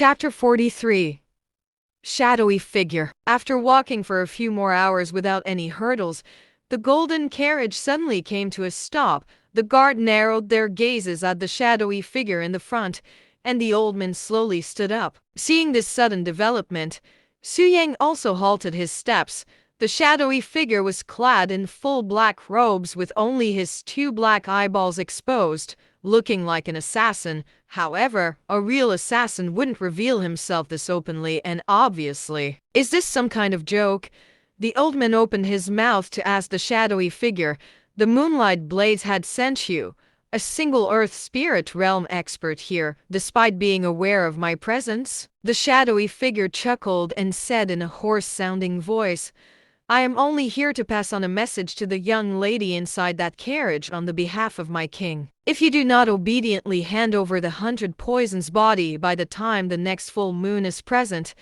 Chapter 43. Shadowy Figure. After walking for a few more hours without any hurdles, the golden carriage suddenly came to a stop. The guard narrowed their gazes at the shadowy figure in the front, and the old man slowly stood up. Seeing this sudden development, Su Yang also halted his steps. The shadowy figure was clad in full black robes with only his two black eyeballs exposed, looking like an assassin. However, a real assassin wouldn't reveal himself this openly and obviously. Is this some kind of joke? The old man opened his mouth to ask the shadowy figure. The Moonlight Blades had sent you, a single Earth Spirit Realm expert here, despite being aware of my presence? The shadowy figure chuckled and said in a hoarse-sounding voice, I am only here to pass on a message to the young lady inside that carriage on the behalf of my king. If you do not obediently hand over the 100 Poison's body by the time the next full moon is present,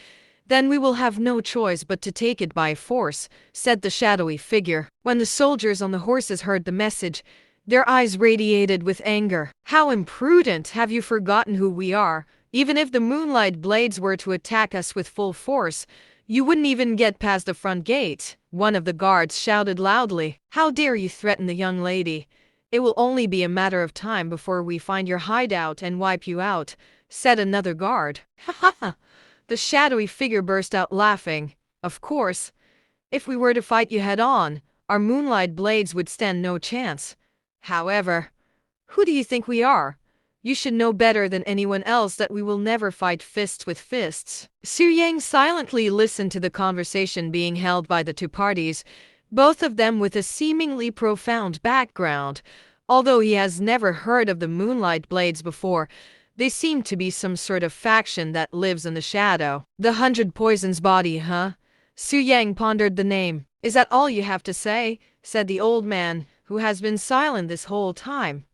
then we will have no choice but to take it by force, said the shadowy figure. When the soldiers on the horses heard the message, their eyes radiated with anger. How imprudent! Have you forgotten who we are? Even if the Moonlight Blades were to attack us with full force, you wouldn't even get past the front gate. One of the guards shouted loudly. How dare you threaten the young lady? It will only be a matter of time before we find your hideout and wipe you out, said another guard. Ha ha ha! The shadowy figure burst out laughing. Of course, if we were to fight you head on, our Moonlight Blades would stand no chance. However, who do you think we are? You should know better than anyone else that we will never fight fists with fists. Su Yang silently listened to the conversation being held by the two parties, both of them with a seemingly profound background. Although he has never heard of the Moonlight Blades before, they seem to be some sort of faction that lives in the shadow. The 100 Poison's body, huh? Su Yang pondered the name. Is that all you have to say? Said the old man, who has been silent this whole time.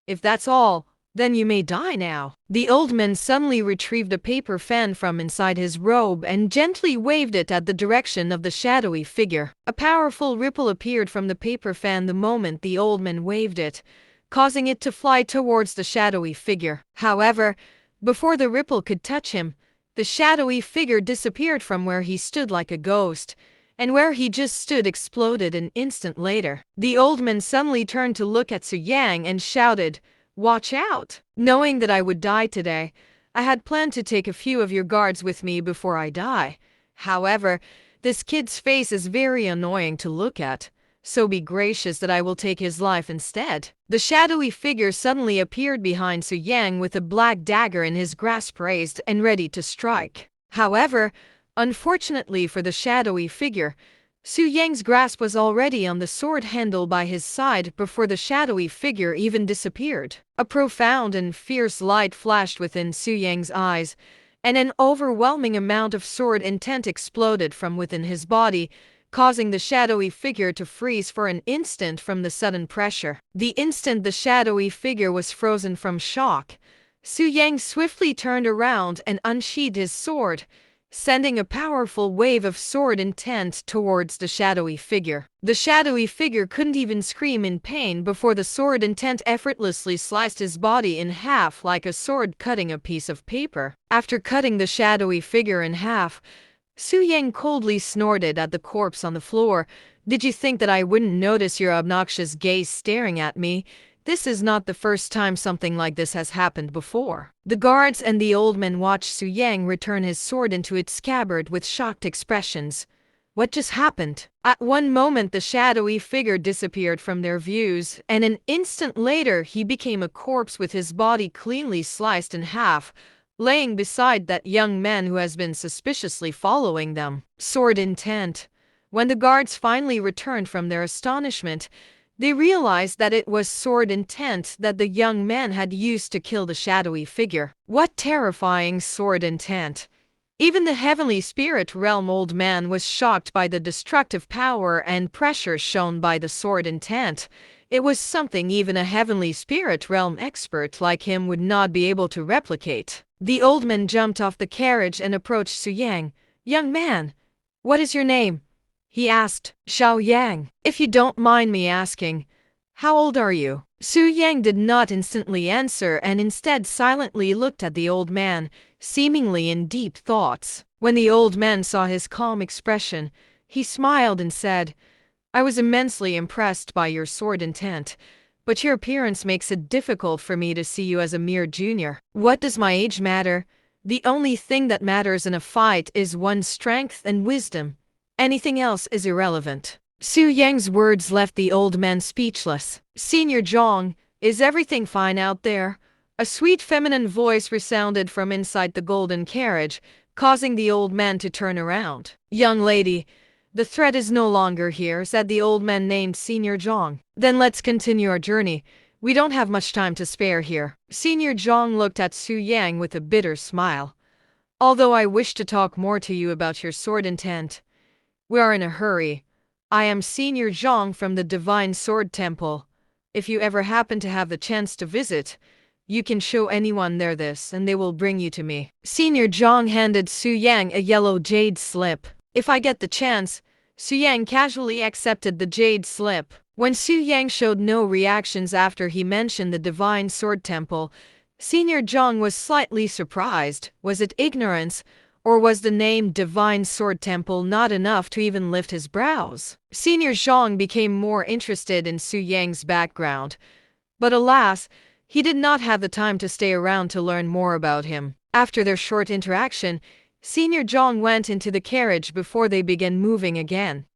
If that's all, then you may die now. The old man suddenly retrieved a paper fan from inside his robe and gently waved it at the direction of the shadowy figure. A powerful ripple appeared from the paper fan the moment the old man waved it, causing it to fly towards the shadowy figure. However, before the ripple could touch him, the shadowy figure disappeared from where he stood like a ghost, and where he just stood exploded an instant later. The old man suddenly turned to look at Su Yang and shouted, Watch out! Knowing that I would die today, I had planned to take a few of your guards with me before I die. However, this kid's face is very annoying to look at, so be gracious that I will take his life instead. The shadowy figure suddenly appeared behind Su Yang with a black dagger in his grasp raised and ready to strike. However, unfortunately for the shadowy figure, Su Yang's grasp was already on the sword handle by his side before the shadowy figure even disappeared. A profound and fierce light flashed within Su Yang's eyes, and an overwhelming amount of sword intent exploded from within his body, causing the shadowy figure to freeze for an instant from the sudden pressure. The instant the shadowy figure was frozen from shock, Su Yang swiftly turned around and unsheathed his sword, sending a powerful wave of sword intent towards the shadowy figure. The shadowy figure couldn't even scream in pain before the sword intent effortlessly sliced his body in half like a sword cutting a piece of paper. After cutting the shadowy figure in half, Su Yang coldly snorted at the corpse on the floor. Did you think that I wouldn't notice your obnoxious gaze staring at me? This is not the first time something like this has happened before. The guards and the old man watched Su Yang return his sword into its scabbard with shocked expressions. What just happened? At one moment the shadowy figure disappeared from their views, and an instant later he became a corpse with his body cleanly sliced in half, laying beside that young man who has been suspiciously following them. Sword intent. When the guards finally returned from their astonishment, they realized that it was sword intent that the young man had used to kill the shadowy figure. What terrifying sword intent! Even the heavenly spirit realm old man was shocked by the destructive power and pressure shown by the sword intent. It was something even a heavenly spirit realm expert like him would not be able to replicate. The old man jumped off the carriage and approached Su Yang. Young man, what is your name? He asked. Xiao Yang. If you don't mind me asking, how old are you? Su Yang did not instantly answer and instead silently looked at the old man, seemingly in deep thoughts. When the old man saw his calm expression, he smiled and said, I was immensely impressed by your sword intent, but your appearance makes it difficult for me to see you as a mere junior. What does my age matter? The only thing that matters in a fight is one's strength and wisdom. Anything else is irrelevant. Su Yang's words left the old man speechless. Senior Zhang, is everything fine out there? A sweet feminine voice resounded from inside the golden carriage, causing the old man to turn around. Young lady, the threat is no longer here, said the old man named Senior Zhang. Then let's continue our journey. We don't have much time to spare here. Senior Zhang looked at Su Yang with a bitter smile. Although I wish to talk more to you about your sword intent, we are in a hurry. I am Senior Zhang from the Divine Sword Temple. If you ever happen to have the chance to visit, you can show anyone there this and they will bring you to me. Senior Zhang handed Su Yang a yellow jade slip. If I get the chance, Su Yang casually accepted the jade slip. When Su Yang showed no reactions after he mentioned the Divine Sword Temple, Senior Zhang was slightly surprised. Was it ignorance, or was the name Divine Sword Temple not enough to even lift his brows? Senior Zhang became more interested in Su Yang's background, but alas, he did not have the time to stay around to learn more about him. After their short interaction, Senior Zhang went into the carriage before they began moving again.